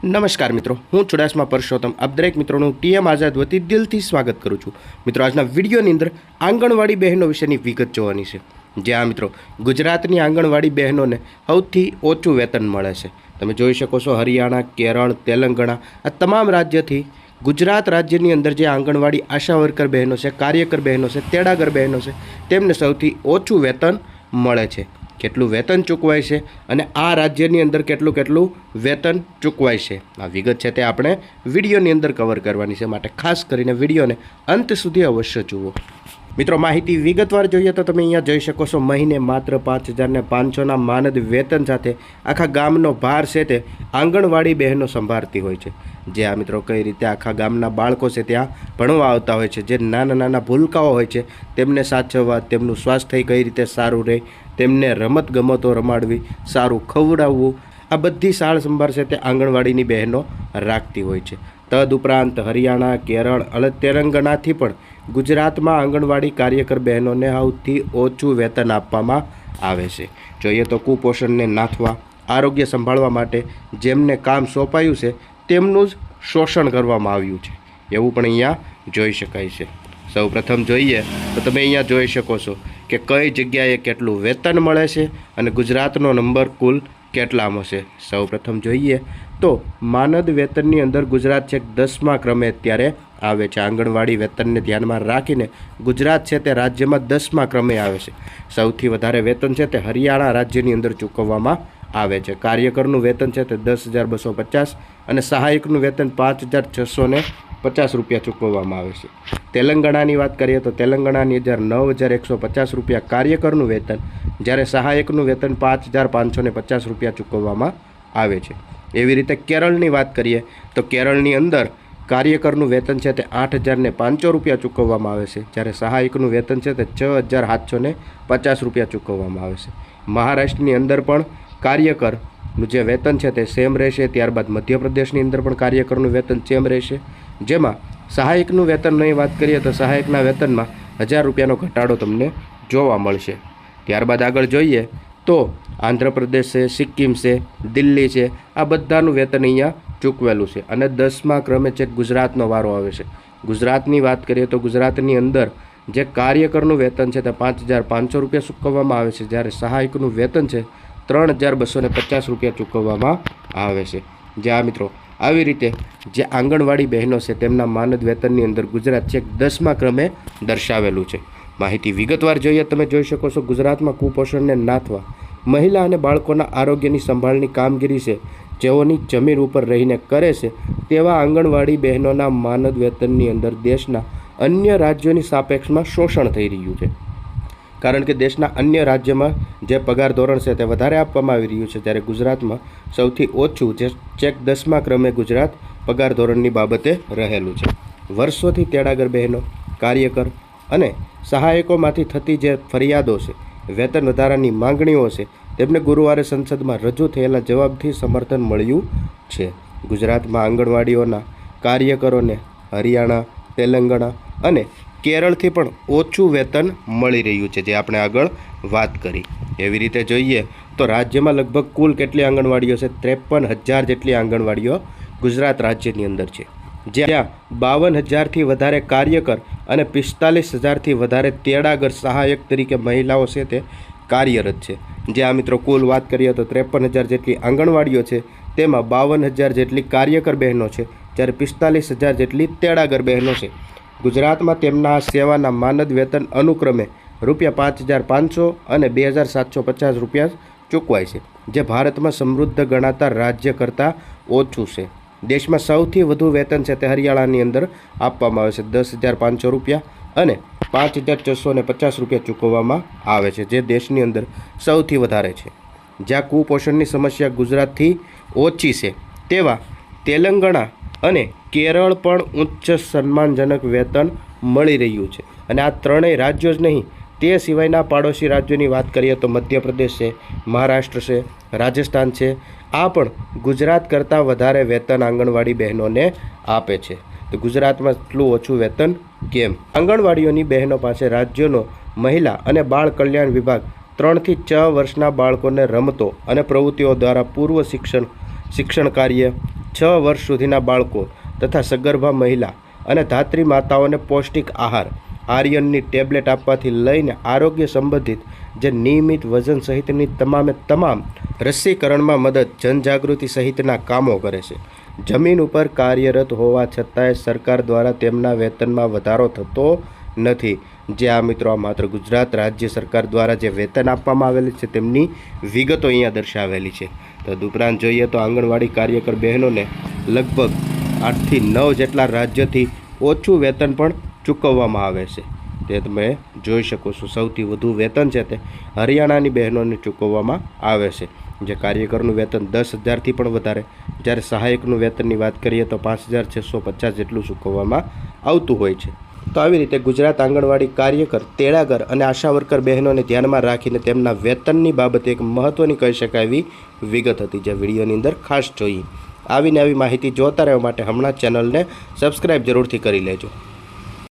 નમસ્કાર મિત્રો, હું ચુડાસમા પરસોત્તમ આપ દરેક મિત્રોનું ટીએમ આઝાદ વતી દિલથી સ્વાગત કરું છું। મિત્રો, આજના વિડીયોની અંદર આંગણવાડી બહેનો વિશેની વિગત જોવાની છે। જ્યાં મિત્રો ગુજરાતની આંગણવાડી બહેનોને સૌથી ઓછું વેતન મળે છે। તમે જોઈ શકો છો, હરિયાણા, કેરળ, તેલંગાણા આ તમામ રાજ્યથી ગુજરાત રાજ્યની અંદર જે આંગણવાડી આશા વર્કર બહેનો છે, કાર્યકર બહેનો છે, તેડાગર બહેનો છે, તેમને સૌથી ઓછું વેતન મળે છે। કેટલું વેતન ચૂકવાય છે અને આ રાજ્યની અંદર કેટલું વેતન ચૂકવાય છે, આ વિગત છે તે આપણે વિડીયોની અંદર કવર કરવાની છે, માટે ખાસ કરીને વિડીયોને અંત સુધી અવશ્ય જુઓ। મિત્રો, માહિતી વિગતવાર જોઈએ તો તમે અહીંયા જોઈ શકો છો, મહિને માત્ર 5,500ના માનદ વેતન સાથે આખા ગામનો ભાર છે તે આંગણવાડી બહેનો સંભાળતી હોય છે। જે આ મિત્રો કઈ રીતે આખા ગામના બાળકો છે ત્યાં ભણવા આવતા હોય છે, જે નાના ભૂલકાઓ હોય છે તેમને સાચવવા, તેમનું સ્વાસ્થ્ય કઈ રીતે સારું રહે, તેમને રમત ગમતો રમાડવી, સારું ખવડાવવું, આ બધી સાળ સંભાળ છે તે આંગણવાડીની બહેનો રાખતી હોય છે। તદુપરાંત હરિયાણા, કેરળ અને તેલંગાણાથી પણ ગુજરાતમાં આંગણવાડી કાર્યકર બહેનોને સૌથી ઓછું વેતન આપવામાં આવે છે। જોઈએ તો કુપોષણને નાથવા, આરોગ્ય સંભાળવા માટે જેમને કામ સોંપાયું છે તેમનું જ શોષણ કરવામાં આવ્યું છે, એવું પણ અહીંયા જોઈ શકાય છે। સૌપ્રથમ જોઈએ તો તમે અહીંયા જોઈ શકો છો કે કઈ જગ્યાએ કેટલું વેતન મળે છે અને ગુજરાતનો નંબર કુલ કેટલામાં છે। સૌપ્રથમ જોઈએ તો માનદ વેતનની અંદર ગુજરાત છે 10મા ક્રમે અત્યારે આવે છે। આંગણવાડી વેતનને ધ્યાનમાં રાખીને ગુજરાત છે તે રાજ્યમાં 10મા ક્રમે આવે છે। સૌથી વધારે વેતન છે તે હરિયાણા રાજ્યની અંદર ચૂકવવામાં આવે છે। કાર્યકરનું વેતન છે તે 10,250 અને સહાયકનું વેતન 5,650 રૂપિયા ચૂકવવામાં આવે છે। તેલંગાણાની વાત કરીએ તો તેલંગાણાની 9,150 રૂપિયા કાર્યકરનું વેતન, જ્યારે સહાયકનું વેતન 5,550 રૂપિયા ચૂકવવામાં આવે છે। એવી રીતે કેરળની વાત કરીએ તો કેરળની અંદર કાર્યકરનું વેતન છે તે 8,500 રૂપિયા ચૂકવવામાં આવે છે, જ્યારે સહાયકનું વેતન છે તે 6,750 રૂપિયા ચૂકવવામાં આવે છે। મહારાષ્ટ્રની અંદર પણ કાર્યકરનું જે વેતન છે તે સેમ રહેશે। ત્યારબાદ મધ્યપ્રદેશની અંદર પણ કાર્યકરનું વેતન સેમ રહેશે, જેમાં સહાયકનું વેતનની વાત કરીએ તો સહાયકના વેતનમાં 1,000 રૂપિયાનો ઘટાડો તમને જોવા મળશે। ત્યારબાદ આગળ જોઈએ તો આંધ્રપ્રદેશ છે, સિક્કિમ છે, દિલ્હી છે, આ બધાનું વેતન અહીંયા ચૂકવેલું છે। અને 10મા ક્રમે છે ગુજરાતનો વારો આવે છે। ગુજરાતની વાત કરીએ તો ગુજરાતની અંદર જે કાર્યકરનું વેતન છે તે 5,500 રૂપિયા ચૂકવવામાં આવે છે, જ્યારે સહાયકનું વેતન છે 3,250 રૂપિયા ચૂકવવામાં આવે છે। જ્યાં મિત્રો આવી રીતે જે આંગણવાડી બહેનો છે તેમના માનદ વેતનની અંદર ગુજરાત છે 10મા ક્રમે દર્શાવેલું છે। માહિતી વિગતવાર જોઈએ તમે જોઈ શકો છો, ગુજરાતમાં કુપોષણને નાથવા, મહિલા અને બાળકોના આરોગ્યની સંભાળની કામગીરી છે જેઓની જમીન ઉપર રહીને કરે છે તેવા આંગણવાડી બહેનોના માનદ વેતનની અંદર દેશના અન્ય રાજ્યોની સાપેક્ષમાં શોષણ થઈ રહ્યું છે, કારણ કે દેશના અન્ય રાજ્યમાં જે પગાર ધોરણ છે તે વધારે આપવામાં આવી રહ્યું છે, જ્યારે ગુજરાતમાં સૌથી ઓછું જે ચેક 10મા ક્રમે ગુજરાત પગાર ધોરણની બાબતે રહેલું છે। વર્ષોથી તેડાગર બહેનો, કાર્યકર અને સહાયકોમાંથી થતી જે ફરિયાદો છે, વેતન વધારાની માંગણીઓ છે, તેમને ગુરુવારે સંસદમાં રજૂ થયેલા જવાબથી સમર્થન મળ્યું છે। ગુજરાતમાં આંગણવાડીઓના કાર્યકરોને હરિયાણા, તેલંગાણા અને કેરળથી પણ ઓછું વેતન મળી રહ્યું છે, જે આપણે આગળ વાત કરી। એવી રીતે જોઈએ તો રાજ્યમાં લગભગ કુલ કેટલી આંગણવાડીઓ છે? 53,000 જેટલી આંગણવાડીઓ ગુજરાત રાજ્યની અંદર છે, જ્યાં 52,000થી વધારે કાર્યકર અને 45,000થી વધારે તેડાગર સહાયક તરીકે મહિલાઓ છે તે કાર્યરત છે। જે આ મિત્રો કુલ વાત કરીએ તો 53,000 જેટલી આંગણવાડીઓ છે, તેમાં 52,000 જેટલી કાર્યકર બહેનો છે, જ્યારે 45,000 જેટલી તેડાગર બહેનો છે। ગુજરાતમાં તેમના સેવાના માનદ વેતન અનુક્રમે ₹5,500 અને 2,750 રૂપિયા ચૂકવાય છે, જે ભારતમાં સમૃદ્ધ ગણાતા રાજ્ય કરતાં ઓછું છે। દેશમાં સૌથી વધુ વેતન છે તે હરિયાણાની અંદર આપવામાં આવે છે, 10,500 રૂપિયા અને 5,450 રૂપિયા ચૂકવવામાં આવે છે, જે દેશની અંદર સૌથી વધારે છે। જ્યાં કુપોષણની સમસ્યા ગુજરાતથી ઓછી છે, તેવા તેલંગાણા અને કેરળ પણ ઉચ્ચ સન્માનજનક વેતન મળી રહ્યું છે। અને આ ત્રણેય રાજ્યો જ નહીં, તે સિવાયના પાડોશી રાજ્યોની વાત કરીએ તો મધ્યપ્રદેશ છે, મહારાષ્ટ્ર છે, રાજસ્થાન છે, આ પણ ગુજરાત કરતાં વધારે વેતન આંગણવાડી બહેનોને આપે છે। તો ગુજરાતમાં એટલું ઓછું વેતન કેમ? આંગણવાડીઓની બહેનો પાસે રાજ્યનો મહિલા અને બાળ કલ્યાણ વિભાગ 3 થી 6 વર્ષના બાળકોને રમતો અને પ્રવૃત્તિઓ દ્વારા પૂર્વ શિક્ષણ કાર્ય, 6 વર્ષ સુધીના બાળકો તથા સગર્ભા મહિલા અને ધાત્રી માતાઓને પૌષ્ટિક આહાર, આર્યનની ટેબ્લેટ આપવાથી લઈને આરોગ્ય સંબંધિત જે નિયમિત વજન સહિતની તમામ રસીકરણમાં મદદ, જનજાગૃતિ સહિતના કામો કરે છે. જમીન ઉપર કાર્યરત હોવા છતાંય સરકાર દ્વારા તેમના વેતનમાં વધારો થતો નથી. જે આ મિત્રો આ માત્ર ગુજરાત રાજ્ય સરકાર દ્વારા જે વેતન આપવામાં આવેલું છે તેમની વિગતો અહીંયા દર્શાવેલી છે. તદુપરાંત જોઈએ તો આંગણવાડી કાર્યકર બહેનોને લગભગ 8 થી 9 જેટલા રાજ્યથી ઓછું વેતન પણ ચૂકવવામાં આવે છે. તે તમે જોઈ શકો છો. સૌથી વધુ વેતન છે તે હરિયાણાની બહેનોને ચૂકવવામાં આવે છે, જે કાર્યકરનું વેતન 10,000થી પણ વધારે, જ્યારે સહાયકનું વેતનની વાત કરીએ તો 5,650 જેટલું ચૂકવવામાં આવતું હોય છે. તો આવી રીતે ગુજરાત આંગણવાડી કાર્યકર, તેડાગર અને આશા વર્કર બહેનોને ધ્યાનમાં રાખીને તેમના વેતનની બાબતે એક મહત્ત્વની કહી શકાય એવી વિગત હતી, જે વિડીયોની અંદર ખાસ જોઈએ. આવીને આવી માહિતી જોતા રહેવા માટે હમણાં ચેનલને સબસ્ક્રાઈબ જરૂરથી કરી લેજો.